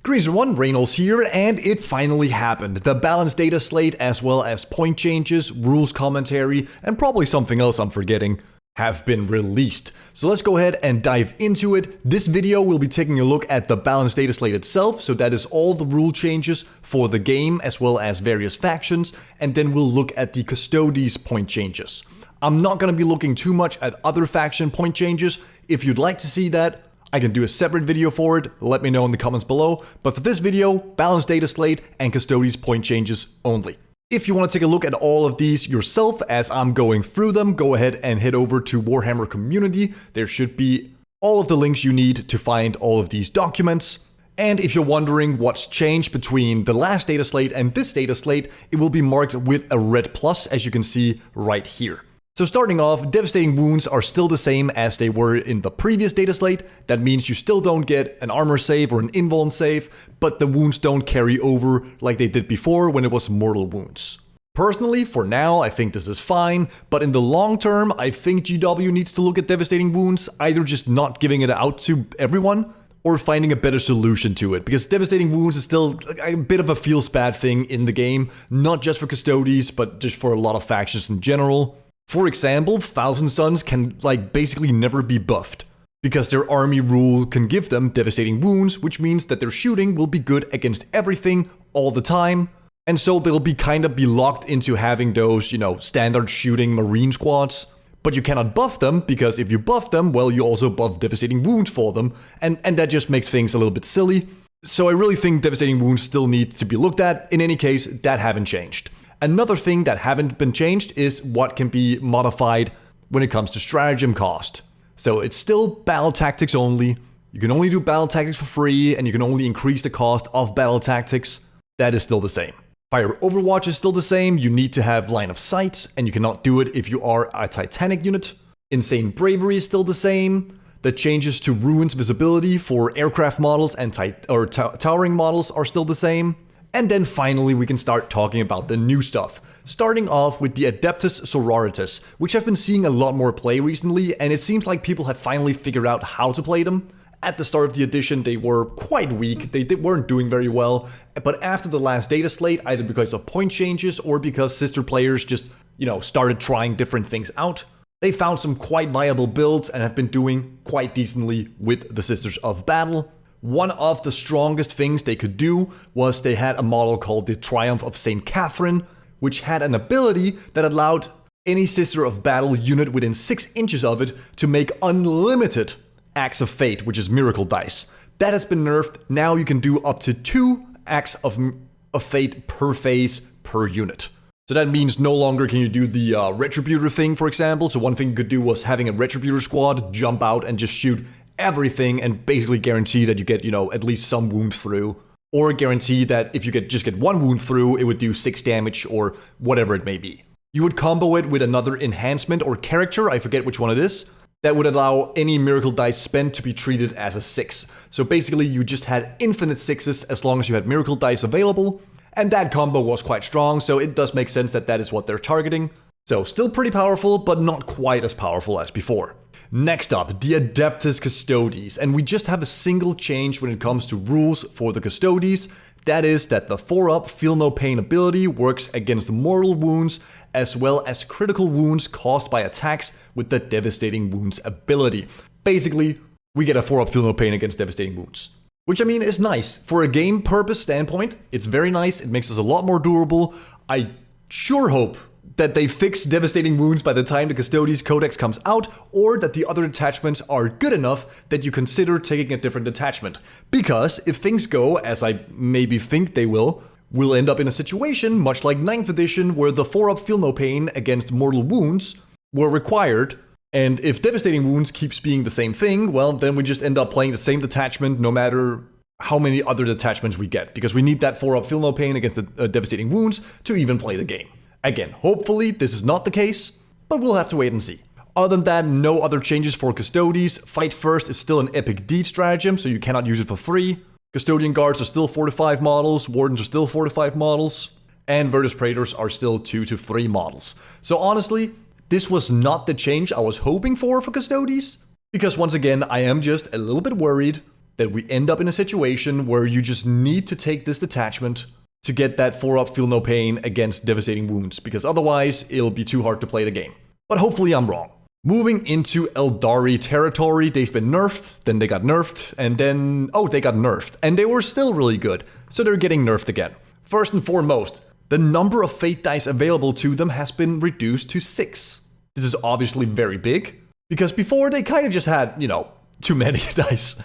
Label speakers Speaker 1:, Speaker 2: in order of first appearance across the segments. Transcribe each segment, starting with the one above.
Speaker 1: Greetings everyone, Rejnols here, and it finally happened. The balanced data slate, as well as point changes, rules commentary, and probably something else I'm forgetting, have been released. So let's go ahead and dive into it. This video will be taking a look at the balanced data slate itself, so that is all the rule changes for the game, as well as various factions, and then we'll look at the Custodes point changes. I'm not going to be looking too much at other faction point changes. If you'd like to see that, I can do a separate video for it, let me know in the comments below, but for this video, balanced data slate and Custodes point changes only. If you want to take a look at all of these yourself as I'm going through them, go ahead and head over to Warhammer Community. There should be all of the links you need to find all of these documents. And if you're wondering what's changed between the last data slate and this data slate, it will be marked with a red plus, as you can see right here. So starting off, devastating wounds are still the same as they were in the previous data slate. That means you still don't get an armor save or an invuln save, but the wounds don't carry over like they did before when it was mortal wounds. Personally, for now, I think this is fine, but in the long term, I think GW needs to look at devastating wounds, either just not giving it out to everyone, or finding a better solution to it, because devastating wounds is still a bit of a feels bad thing in the game, not just for Custodes, but just for a lot of factions in general. For example, Thousand Sons can basically never be buffed, because their army rule can give them devastating wounds, which means that their shooting will be good against everything all the time, and so they'll be locked into having those, standard shooting marine squads. But you cannot buff them, because if you buff them, well, you also buff devastating wounds for them, and that just makes things a little bit silly. So I really think devastating wounds still need to be looked at. In any case, that haven't changed. Another thing that haven't been changed is what can be modified when it comes to stratagem cost. So it's still battle tactics only. You can only do battle tactics for free, and you can only increase the cost of battle tactics. That is still the same. Fire Overwatch is still the same. You need to have line of sight, and you cannot do it if you are a Titanic unit. Insane Bravery is still the same. The changes to Ruins visibility for aircraft models and towering models are still the same. And then finally we can start talking about the new stuff. Starting off with the Adeptus Sororitas, which I've been seeing a lot more play recently, and it seems like people have finally figured out how to play them. At the start of the edition they were quite weak, they weren't doing very well, but after the last data slate, either because of point changes or because sister players just, started trying different things out, they found some quite viable builds and have been doing quite decently with the Sisters of Battle. One of the strongest things they could do was they had a model called the Triumph of St. Catherine, which had an ability that allowed any Sister of Battle unit within 6 inches of it to make unlimited Acts of Fate, which is miracle dice. That has been nerfed. Now you can do up to 2 Acts of Fate per phase per unit. So that means no longer can you do the Retributor thing, for example. So one thing you could do was having a Retributor squad jump out and just shoot everything and basically guarantee that you get, at least some wound through, or guarantee that if you just get 1 wound through, it would do 6 damage or whatever it may be. You would combo it with another enhancement or character, I forget which one it is, that would allow any miracle dice spent to be treated as a 6. So basically you just had infinite 6s as long as you had miracle dice available, and that combo was quite strong, so it does make sense that that is what they're targeting. So still pretty powerful, but not quite as powerful as before. Next up, the Adeptus Custodes, and we just have a single change when it comes to rules for the Custodes. That is that the 4-up Feel No Pain ability works against mortal wounds as well as critical wounds caused by attacks with the Devastating Wounds ability. Basically, we get a 4-up Feel No Pain against Devastating Wounds, which I mean is nice. For a game purpose standpoint, it's very nice. It makes us a lot more durable. I sure hope that they fix Devastating Wounds by the time the Custodes Codex comes out, or that the other detachments are good enough that you consider taking a different detachment. Because if things go as I maybe think they will, we'll end up in a situation much like 9th edition where the 4-up Feel No Pain against mortal wounds were required, and if Devastating Wounds keeps being the same thing, well then we just end up playing the same detachment no matter how many other detachments we get, because we need that 4-up Feel No Pain against the Devastating Wounds to even play the game. Again, hopefully this is not the case, but we'll have to wait and see. Other than that, no other changes for Custodes. Fight First is still an epic deed stratagem, so you cannot use it for free. Custodian Guards are still 4 to 5 models, Wardens are still 4 to 5 models, and Virtus Praetors are still 2 to 3 models. So honestly, this was not the change I was hoping for Custodes, because once again, I am just a little bit worried that we end up in a situation where you just need to take this detachment to get that 4-up feel no pain against devastating wounds, because otherwise it'll be too hard to play the game. But hopefully I'm wrong. Moving into Eldari territory, they've been nerfed, then they got nerfed, and then, they got nerfed. And they were still really good, so they're getting nerfed again. First and foremost, the number of fate dice available to them has been reduced to 6. This is obviously very big, because before they kind of just had, too many dice.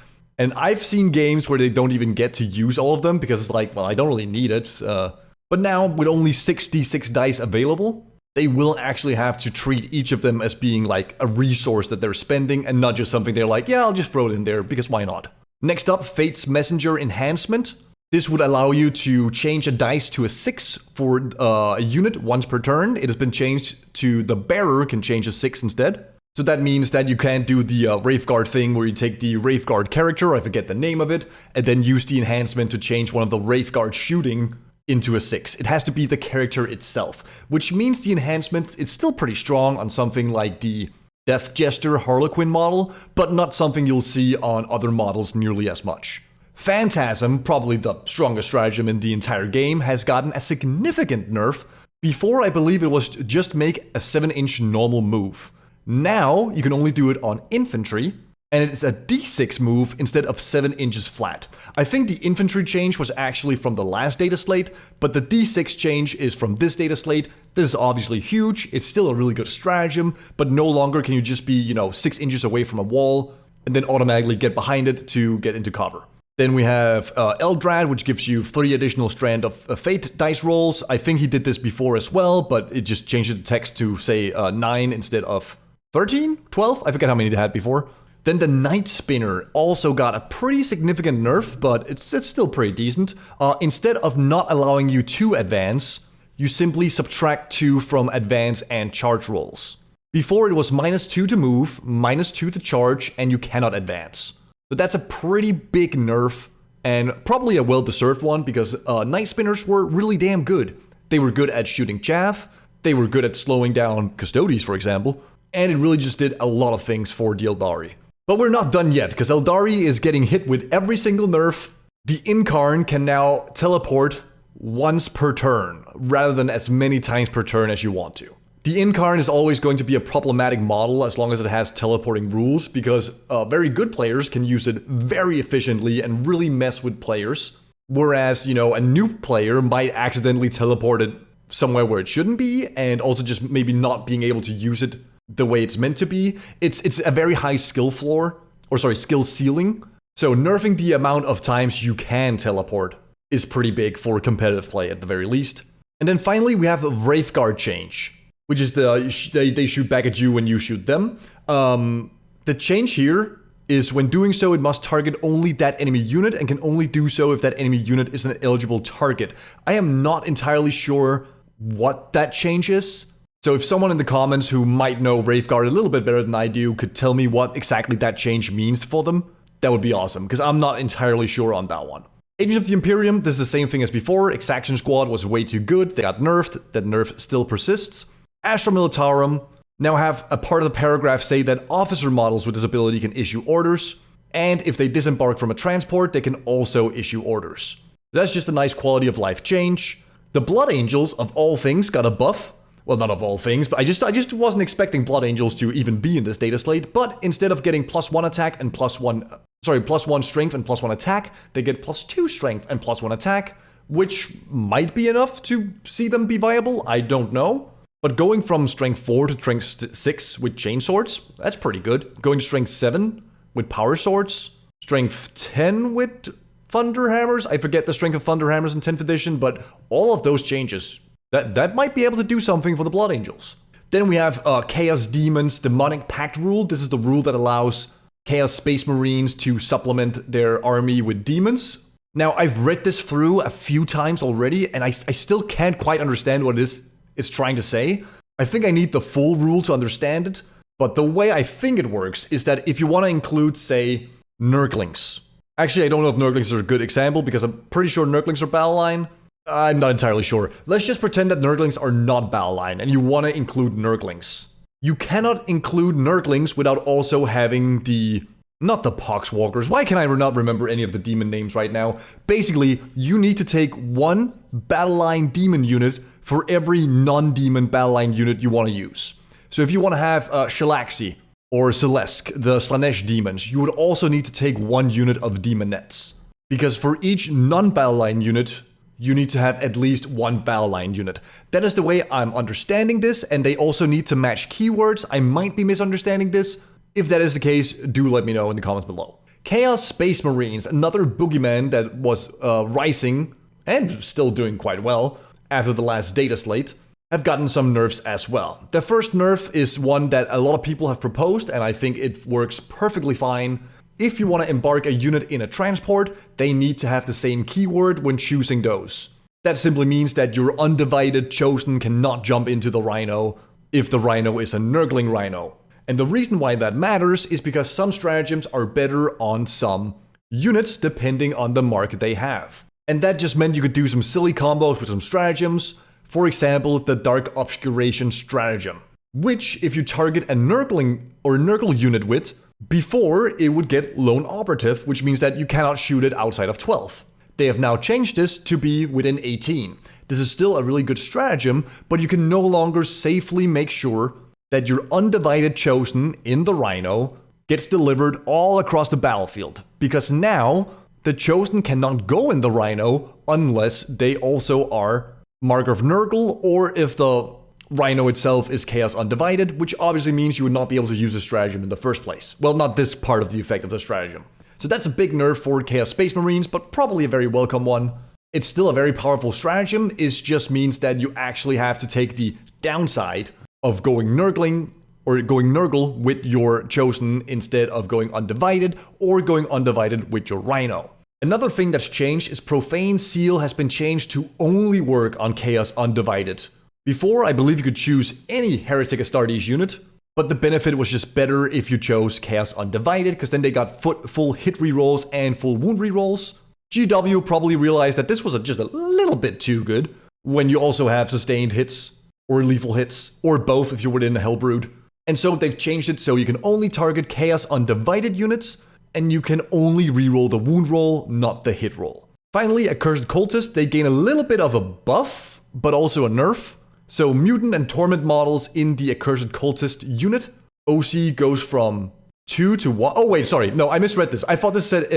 Speaker 1: And I've seen games where they don't even get to use all of them, because it's like, well, I don't really need it. But now, with only 66 dice available, they will actually have to treat each of them as being like a resource that they're spending and not just something they're like, yeah, I'll just throw it in there because why not? Next up, Fate's Messenger Enhancement. This would allow you to change a dice to a 6 for a unit once per turn. It has been changed to the bearer can change a 6 instead. So that means that you can't do the Wraithguard thing where you take the Wraithguard character, I forget the name of it, and then use the enhancement to change one of the Wraithguard shooting into a 6. It has to be the character itself, which means the enhancement is still pretty strong on something like the Death Jester Harlequin model, but not something you'll see on other models nearly as much. Phantasm, probably the strongest stratagem in the entire game, has gotten a significant nerf. Before, I believe it was just make a 7-inch normal move. Now, you can only do it on infantry, and it's a d6 move instead of 7 inches flat. I think the infantry change was actually from the last Dataslate, but the d6 change is from this Dataslate. This is obviously huge, it's still a really good stratagem, but no longer can you just be, 6 inches away from a wall, and then automatically get behind it to get into cover. Then we have Eldrad, which gives you 3 additional strand of fate dice rolls. I think he did this before as well, but it just changed the text to, say, 9 instead of 13? 12? I forget how many they had before. Then the Night Spinner also got a pretty significant nerf, but it's still pretty decent. Instead of not allowing you to advance, you simply subtract 2 from advance and charge rolls. Before it was -2 to move, -2 to charge, and you cannot advance. So that's a pretty big nerf, and probably a well-deserved one, because Night Spinners were really damn good. They were good at shooting chaff, they were good at slowing down Custodes, for example, and it really just did a lot of things for the Eldari. But we're not done yet, because Eldari is getting hit with every single nerf. The Incarn can now teleport once per turn, rather than as many times per turn as you want to. The Incarn is always going to be a problematic model as long as it has teleporting rules, because very good players can use it very efficiently and really mess with players. Whereas, a new player might accidentally teleport it somewhere where it shouldn't be, and also just maybe not being able to use it the way it's meant to be. It's a very high skill skill ceiling. So nerfing the amount of times you can teleport is pretty big for competitive play at the very least. And then finally we have Wraithguard change, which is they shoot back at you when you shoot them. The change here is when doing so, it must target only that enemy unit and can only do so if that enemy unit is an eligible target. I am not entirely sure what that change is. So if someone in the comments who might know Wraithguard a little bit better than I do could tell me what exactly that change means for them, that would be awesome, because I'm not entirely sure on that one. Agents of the Imperium, this is the same thing as before. Exaction Squad was way too good, they got nerfed, that nerf still persists. Astra Militarum now have a part of the paragraph say that officer models with this ability can issue orders, and if they disembark from a transport, they can also issue orders. That's just a nice quality of life change. The Blood Angels, of all things, got a buff. Well, not of all things, but I just wasn't expecting Blood Angels to even be in this Dataslate, but instead of getting +1 attack and +1 strength and +1 attack, they get +2 strength and +1 attack, which might be enough to see them be viable, I don't know. But going from strength 4 to strength 6 with chain swords, that's pretty good. Going to strength 7 with power swords, strength 10 with thunder hammers, I forget the strength of thunder hammers in 10th edition, but all of those changes, that might be able to do something for the Blood Angels. Then we have Chaos Demons Demonic Pact rule. This is the rule that allows Chaos Space Marines to supplement their army with demons. Now, I've read this through a few times already, and I still can't quite understand what it's trying to say. I think I need the full rule to understand it, but the way I think it works is that if you want to include, say, Nurglings. Actually, I don't know if Nurglings are a good example, because I'm pretty sure Nurglings are battle line. I'm not entirely sure. Let's just pretend that Nurglings are not battle line, and you want to include Nurglings. You cannot include Nurglings without also having the Not the Poxwalkers. Why can I not remember any of the demon names right now? Basically, you need to take one battle line demon unit for every non-demon battle line unit you want to use. So if you want to have Shalaxi or Celesk, the Slanesh demons, you would also need to take one unit of Demonettes. Because for each non-battle line unit, you need to have at least one battle line unit. That is the way I'm understanding this, and they also need to match keywords. I might be misunderstanding this. If that is the case, do let me know in the comments below. Chaos Space Marines, another boogeyman that was rising, and still doing quite well, after the last Dataslate, have gotten some nerfs as well. The first nerf is one that a lot of people have proposed, and I think it works perfectly fine. If you want to embark a unit in a transport, they need to have the same keyword when choosing those. That simply means that your undivided chosen cannot jump into the Rhino if the Rhino is a Nurgling Rhino. And the reason why that matters is because some stratagems are better on some units depending on the mark they have. And that just meant you could do some silly combos with some stratagems. For example, the Dark Obscuration stratagem, which if you target a Nurgling or Nurgle unit with, before it would get Lone Operative, which means that you cannot shoot it outside of 12. They have now changed this to be within 18. This is still a really good stratagem, but you can no longer safely make sure that your undivided chosen in the Rhino gets delivered all across the battlefield. Because now, the chosen cannot go in the Rhino unless they also are Mark of Nurgle, or if the Rhino itself is Chaos Undivided, which obviously means you would not be able to use the stratagem in the first place. Well, not this part of the effect of the stratagem. So that's a big nerf for Chaos Space Marines, but probably a very welcome one. It's still a very powerful stratagem, it just means that you actually have to take the downside of going Nurgling or going Nurgle with your chosen instead of going Undivided or going Undivided with your Rhino. Another thing that's changed is Profane Seal has been changed to only work on Chaos Undivided. Before, I believe you could choose any Heretic Astartes unit, but the benefit was just better if you chose Chaos Undivided, because then they got full hit rerolls and full wound rerolls. GW probably realized that this was just a little bit too good, when you also have sustained hits, or lethal hits, or both if you're within a Hellbrood. And so they've changed it so you can only target Chaos Undivided units, and you can only reroll the wound roll, not the hit roll. Finally, Accursed Cultist, they gain a little bit of a buff, but also a nerf. So Mutant and Torment models in the Accursed Cultist unit, OC goes from 2 to 1. Oh wait, sorry, no, I misread this. I thought this said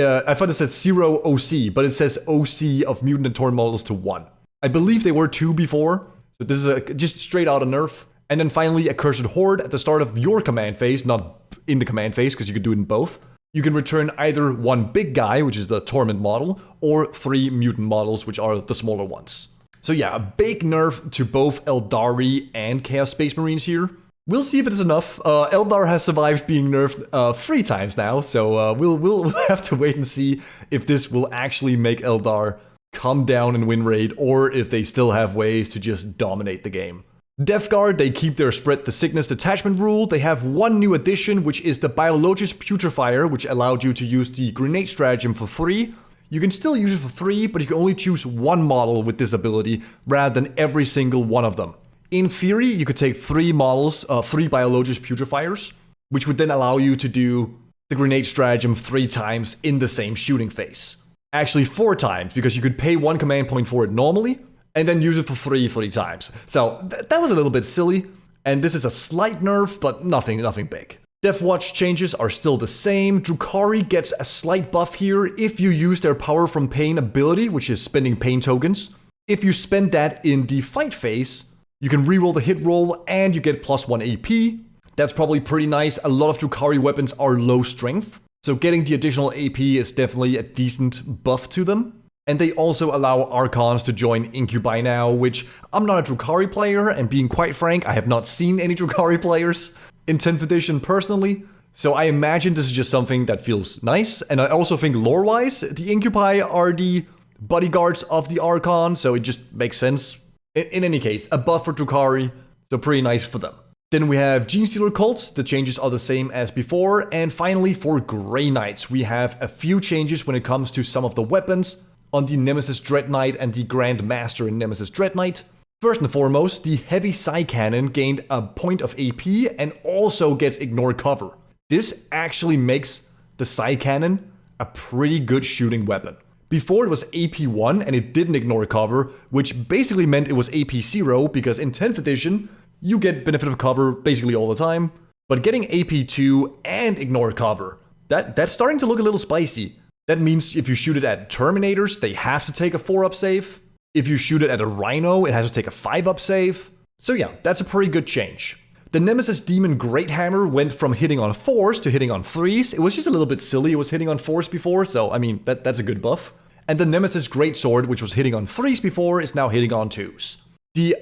Speaker 1: 0 OC, but it says OC of Mutant and Torment models to 1. I believe they were 2 before, so this is just straight out a nerf. And then finally, Accursed Horde at the start of your command phase, not in the command phase, because you could do it in both. You can return either one big guy, which is the Torment model, or 3 mutant models, which are the smaller ones. So yeah, a big nerf to both Eldari and Chaos Space Marines here. We'll see if it is enough. Eldar has survived being nerfed 3 times now, so we'll have to wait and see if this will actually make Eldar come down in win rate, or if they still have ways to just dominate the game. Death Guard, they keep their Spread the Sickness detachment rule. They have one new addition, which is the Biologist Putrefier, which allowed you to use the grenade stratagem for free. You can still use it for 3, but you can only choose one model with this ability rather than every single one of them. In theory, you could take 3 models, 3 Biologist Putrefiers, which would then allow you to do the grenade stratagem 3 times in the same shooting phase. Actually 4 times, because you could pay 1 command point for it normally, and then use it for 3 times. So that was a little bit silly, and this is a slight nerf, but nothing big. Death Watch changes are still the same. Drukhari gets a slight buff here if you use their Power from Pain ability, which is spending pain tokens. If you spend that in the fight phase, you can reroll the hit roll and you get +1 AP. That's probably pretty nice. A lot of Drukhari weapons are low strength, so getting the additional AP is definitely a decent buff to them. And they also allow Archons to join Incubi now, which I'm not a Drukhari player, and being quite frank, I have not seen any Drukhari players in 10th edition personally. So I imagine this is just something that feels nice, and I also think lore-wise, the Incubi are the bodyguards of the Archon, so it just makes sense. In any case, a buff for Drukhari, so pretty nice for them. Then we have Genestealer cults, the changes are the same as before, and finally for Grey Knights, we have a few changes when it comes to some of the weapons on the Nemesis Dread Knight and the Grand Master in Nemesis Dread Knight. First and foremost, the Heavy Psy Cannon gained a point of AP and also gets Ignore Cover. This actually makes the Psy Cannon, a pretty good shooting weapon. Before it was AP 1 and it didn't ignore cover, which basically meant it was AP 0 because in 10th edition, you get benefit of cover basically all the time. But getting AP 2 and ignore cover, that's starting to look a little spicy. That means if you shoot it at Terminators, they have to take a 4-up save. If you shoot it at a Rhino, it has to take a 5-up save. So yeah, that's a pretty good change. The Nemesis Demon Great Hammer went from hitting on 4s to hitting on 3s. It was just a little bit silly. It was hitting on 4s before, so I mean, that's a good buff. And the Nemesis Greatsword, which was hitting on 3s before, is now hitting on 2s. The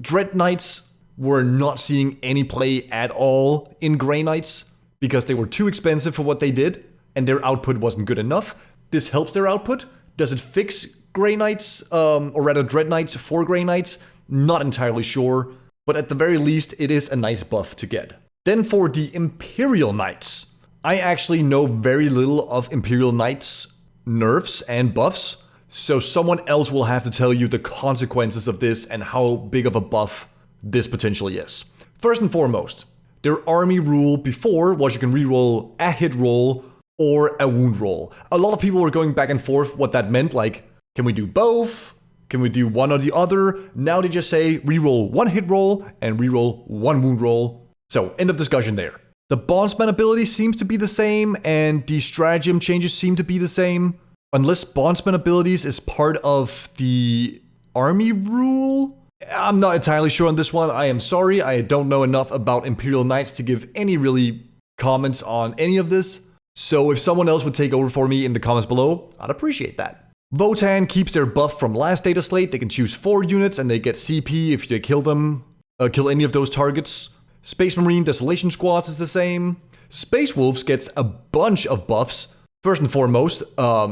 Speaker 1: Dread Knights were not seeing any play at all in Grey Knights because they were too expensive for what they did, and their output wasn't good enough. This helps their output. Does it fix Grey Knights, or rather Dread Knights for Grey Knights? Not entirely sure. But at the very least, it is a nice buff to get. Then for the Imperial Knights. I actually know very little of Imperial Knights nerfs and buffs, so someone else will have to tell you the consequences of this and how big of a buff this potentially is. First and foremost, their army rule before was you can reroll a hit roll or a wound roll. A lot of people were going back and forth what that meant, like, can we do both? Can we do one or the other? Now they just say reroll 1 hit roll and reroll 1 wound roll. So, end of discussion there. The Bondsman ability seems to be the same, and the stratagem changes seem to be the same. Unless Bondsman abilities is part of the army rule? I'm not entirely sure on this one. I am sorry. I don't know enough about Imperial Knights to give any really comments on any of this. So if someone else would take over for me in the comments below, I'd appreciate that. Votann keeps their buff from last Dataslate. They can choose 4 units and they get CP if they kill them, kill any of those targets. Space Marine Desolation Squads is the same. Space Wolves gets a bunch of buffs. First and foremost,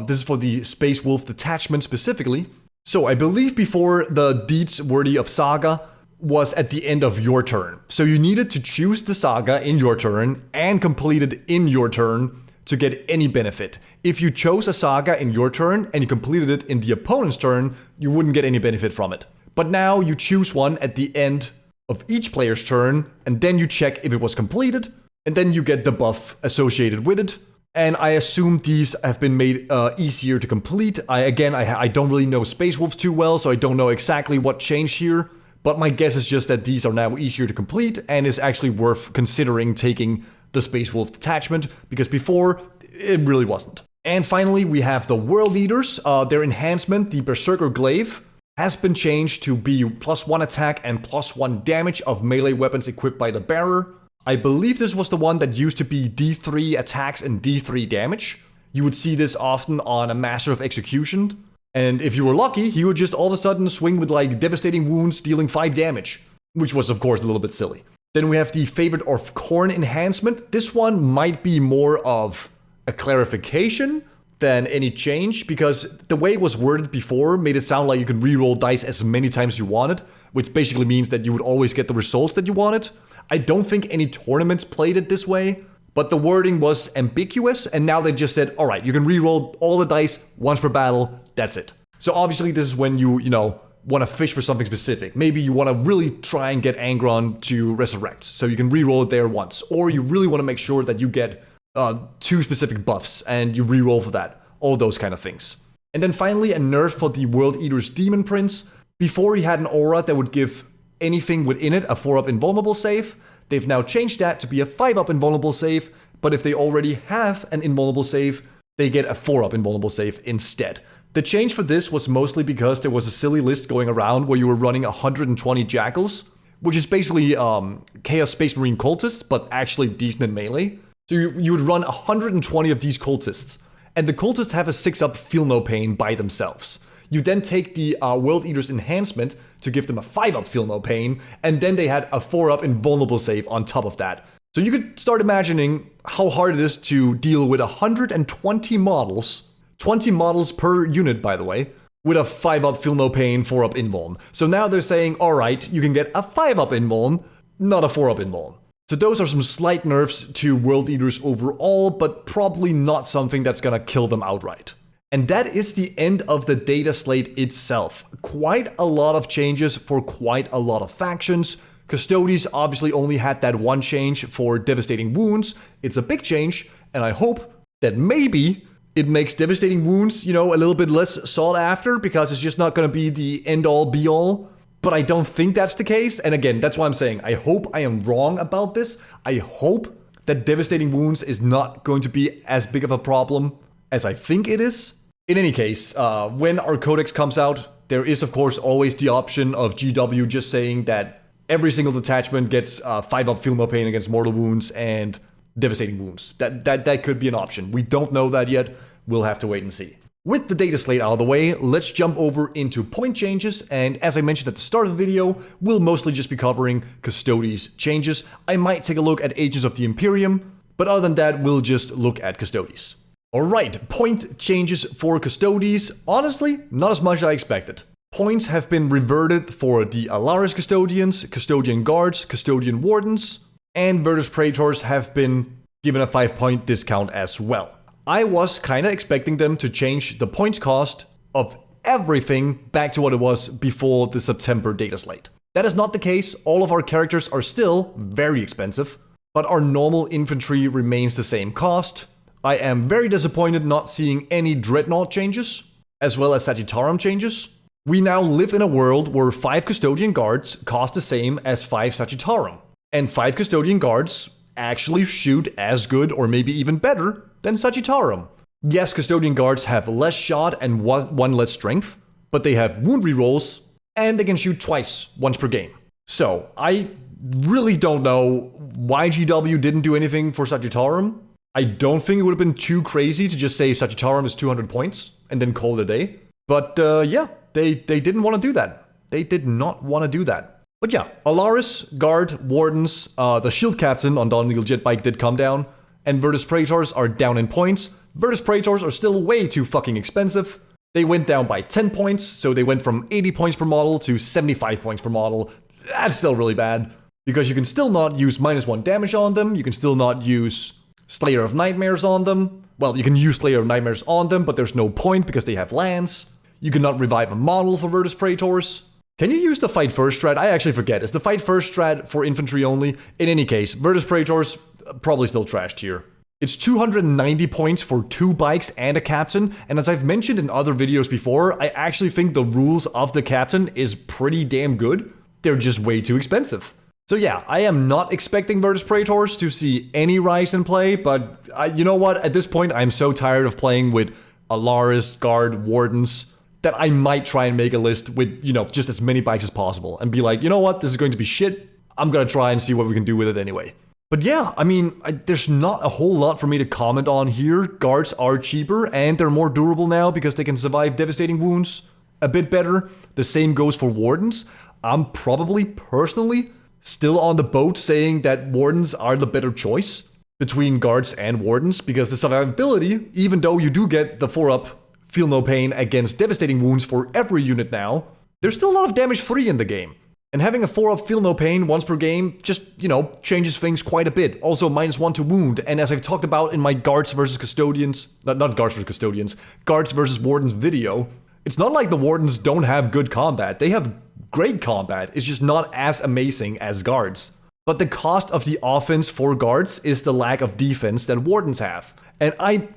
Speaker 1: this is for the Space Wolf detachment specifically. So I believe before the Deeds Worthy of Saga was at the end of your turn. So you needed to choose the saga in your turn and complete it in your turn to get any benefit. If you chose a saga in your turn and you completed it in the opponent's turn, you wouldn't get any benefit from it. But now you choose one at the end of each player's turn, and then you check if it was completed, and then you get the buff associated with it. And I assume these have been made easier to complete. I don't really know Space Wolves too well, so I don't know exactly what changed here. But my guess is just that these are now easier to complete and is actually worth considering taking the Space Wolf detachment, because before, it really wasn't. And finally, we have the World Eaters. Their enhancement, the Berserker Glaive, has been changed to be +1 attack and +1 damage of melee weapons equipped by the bearer. I believe this was the one that used to be D3 attacks and D3 damage. You would see this often on a Master of Execution. And if you were lucky, he would just all of a sudden swing with like devastating wounds, dealing 5 damage. Which was of course a little bit silly. Then we have the Favored of Khorne enhancement. This one might be more of a clarification than any change, because the way it was worded before made it sound like you could reroll dice as many times as you wanted, which basically means that you would always get the results that you wanted. I don't think any tournaments played it this way, but the wording was ambiguous, and now they just said, alright, you can reroll all the dice once per battle, that's it. So obviously this is when you want to fish for something specific. Maybe you want to really try and get Angron to resurrect, so you can reroll it there once. Or you really want to make sure that you get 2 specific buffs, and you reroll for that. All those kind of things. And then finally, a nerf for the World Eater's Demon Prince. Before he had an aura that would give anything within it a 4-up invulnerable save. They've now changed that to be a 5-up invulnerable save, but if they already have an invulnerable save, they get a 4-up invulnerable save instead. The change for this was mostly because there was a silly list going around where you were running 120 Jackals, which is basically Chaos Space Marine cultists, but actually decent in melee. So you would run 120 of these cultists, and the cultists have a 6-up Feel No Pain by themselves. You then take the World Eater's enhancement to give them a 5-up Feel No Pain, and then they had a 4-up invulnerable save on top of that. So you could start imagining how hard it is to deal with 120 models, 20 models per unit by the way, with a 5-up Feel No Pain, 4-up invuln. So now they're saying, alright, you can get a 5-up invuln, not a 4-up invuln. So those are some slight nerfs to World Eaters overall, but probably not something that's gonna kill them outright. And that is the end of the data slate itself. Quite a lot of changes for quite a lot of factions. Custodes obviously only had that one change for devastating wounds. It's a big change, and I hope that maybe it makes Devastating Wounds, a little bit less sought after because it's just not going to be the end-all be-all. But I don't think that's the case. And again, that's why I'm saying I hope I am wrong about this. I hope that Devastating Wounds is not going to be as big of a problem as I think it is. In any case, when our codex comes out, there is of course always the option of GW just saying that every single detachment gets 5-up Feel No Pain against mortal wounds and Devastating Wounds. That could be an option. We don't know that yet. We'll have to wait and see. With the data slate out of the way, let's jump over into point changes, and as I mentioned at the start of the video, we'll mostly just be covering Custodes changes. I might take a look at Agents of the Imperium, but other than that, we'll just look at Custodes. Alright, point changes for Custodes. Honestly, not as much as I expected. Points have been reverted for the Alaris Custodians, Custodian Guards, Custodian Wardens, and Virtus Praetors have been given a 5-point discount as well. I was kinda expecting them to change the points cost of everything back to what it was before the September data slate. That is not the case. All of our characters are still very expensive, but our normal infantry remains the same cost. I am very disappointed not seeing any Dreadnought changes, as well as Sagittarum changes. We now live in a world where 5 Custodian Guards cost the same as 5 Sagittarum, and 5 Custodian Guards actually shoot as good or maybe even better than Sagittarum. Yes, Custodian Guards have less shot and one less strength, but they have wound rerolls and they can shoot twice, once per game. So, I really don't know why GW didn't do anything for Sagittarum. I don't think it would have been too crazy to just say Sagittarum is 200 points and then call it a day. But yeah, they didn't want to do that. They did not want to do that. But yeah, Alaris, Guard, Wardens, the Shield Captain on Don Eagle Jetbike did come down, and Virtus Praetors are down in points. Virtus Praetors are still way too fucking expensive. They went down by 10 points, so they went from 80 points per model to 75 points per model. That's still really bad, because you can still not use -1 damage on them, you can still not use Slayer of Nightmares on them. Well, you can use Slayer of Nightmares on them, but there's no point because they have lands. You cannot revive a model for Virtus Praetors. Can you use the Fight First strat? I actually forget. Is the Fight First strat for infantry only? In any case, Virtus Praetors, probably still trash tier. It's 290 points for 2 bikes and a captain, and as I've mentioned in other videos before, I actually think the rules of the captain is pretty damn good. They're just way too expensive. So yeah, I am not expecting Virtus Praetors to see any rise in play, but you know what? At this point, I'm so tired of playing with Alaris, Guard, Wardens, that I might try and make a list with, just as many bikes as possible and be like, you know what? This is going to be shit. I'm gonna try and see what we can do with it anyway. But yeah, I mean, there's not a whole lot for me to comment on here. Guards are cheaper and they're more durable now because they can survive devastating wounds a bit better. The same goes for Wardens. I'm probably personally still on the boat saying that Wardens are the better choice between Guards and Wardens because the survivability, even though you do get the 4-up Feel No Pain against devastating wounds for every unit now, there's still a lot of damage free in the game. And having a 4-up Feel No Pain once per game just, changes things quite a bit. Also, -1 to wound. And as I've talked about in my Guards versus Custodians, not Guards versus Custodians, Guards versus Wardens video, it's not like the Wardens don't have good combat. They have great combat. It's just not as amazing as Guards. But the cost of the offense for Guards is the lack of defense that Wardens have. And I'm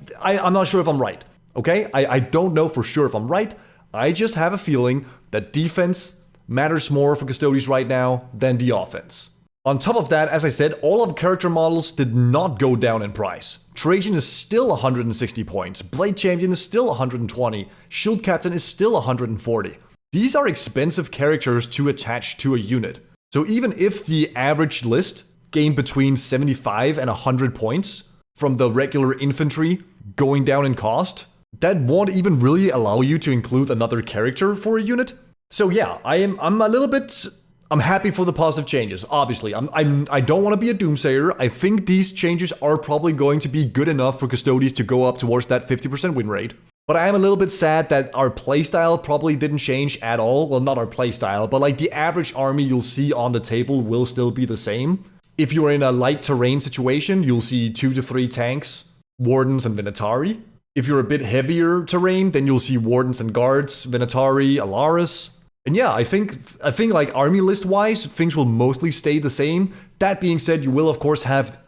Speaker 1: not sure if I'm right. Okay? I don't know for sure if I'm right. I just have a feeling that defense matters more for Custodes right now than the offense. On top of that, as I said, all of character models did not go down in price. Trajan is still 160 points, Blade Champion is still 120, Shield Captain is still 140. These are expensive characters to attach to a unit. So even if the average list gained between 75 and 100 points from the regular infantry going down in cost, that won't even really allow you to include another character for a unit. So yeah, I'm happy for the positive changes. Obviously, I don't want to be a doomsayer. I think these changes are probably going to be good enough for Custodes to go up towards that 50% win rate. But I am a little bit sad that our playstyle probably didn't change at all. Well, not our playstyle, but like the average army you'll see on the table will still be the same. If you're in a light terrain situation, you'll see 2 to 3 tanks, Wardens and Venatari. If you're a bit heavier terrain, then you'll see Wardens and Guards, Venatari, Alaris. And yeah, I think like army list wise, things will mostly stay the same. That being said, you will of course have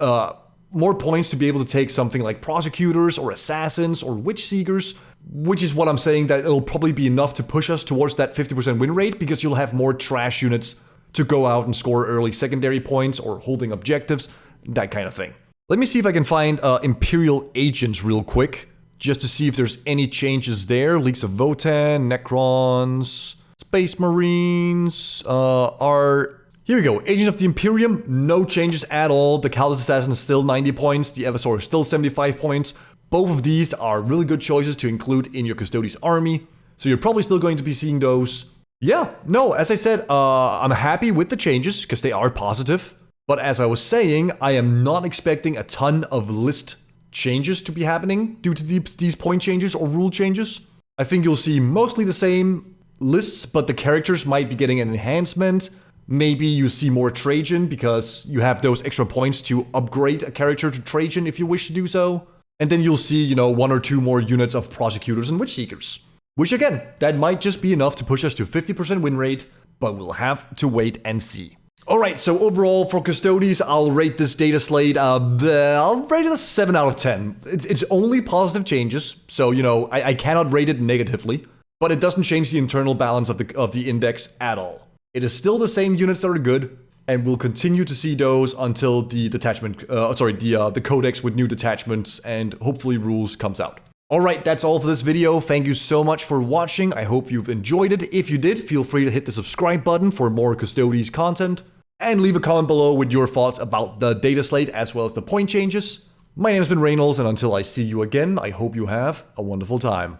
Speaker 1: more points to be able to take something like prosecutors or assassins or witch seekers, which is what I'm saying, that it'll probably be enough to push us towards that 50% win rate, because you'll have more trash units to go out and score early secondary points or holding objectives, that kind of thing. Let me see if I can find Imperial Agents real quick, just to see if there's any changes there. Leaks of Votan, Necrons, Space Marines are... Here we go. Agents of the Imperium, no changes at all. The Callous Assassin is still 90 points. The Evisor is still 75 points. Both of these are really good choices to include in your Custodes army. So you're probably still going to be seeing those. Yeah, no, as I said, I'm happy with the changes because they are positive. But as I was saying, I am not expecting a ton of list changes to be happening due to these point changes or rule changes. I think you'll see mostly the same lists, but the characters might be getting an enhancement. Maybe you see more Trajan because you have those extra points to upgrade a character to Trajan if you wish to do so. And then you'll see, you know, 1 or 2 more units of Prosecutors and Witch Seekers. Which again, that might just be enough to push us to 50% win rate, but we'll have to wait and see. Alright, so overall for Custodes, I'll rate this data slate, I'll rate it a 7 out of 10. It's only positive changes, so, you know, I cannot rate it negatively. But it doesn't change the internal balance of the index at all. It is still the same units that are good, and we'll continue to see those until the the codex with new detachments and hopefully rules comes out. Alright, that's all for this video. Thank you so much for watching. I hope you've enjoyed it. If you did, feel free to hit the subscribe button for more Custodes content. And leave a comment below with your thoughts about the data slate as well as the point changes. My name has been Rejnols, and until I see you again, I hope you have a wonderful time.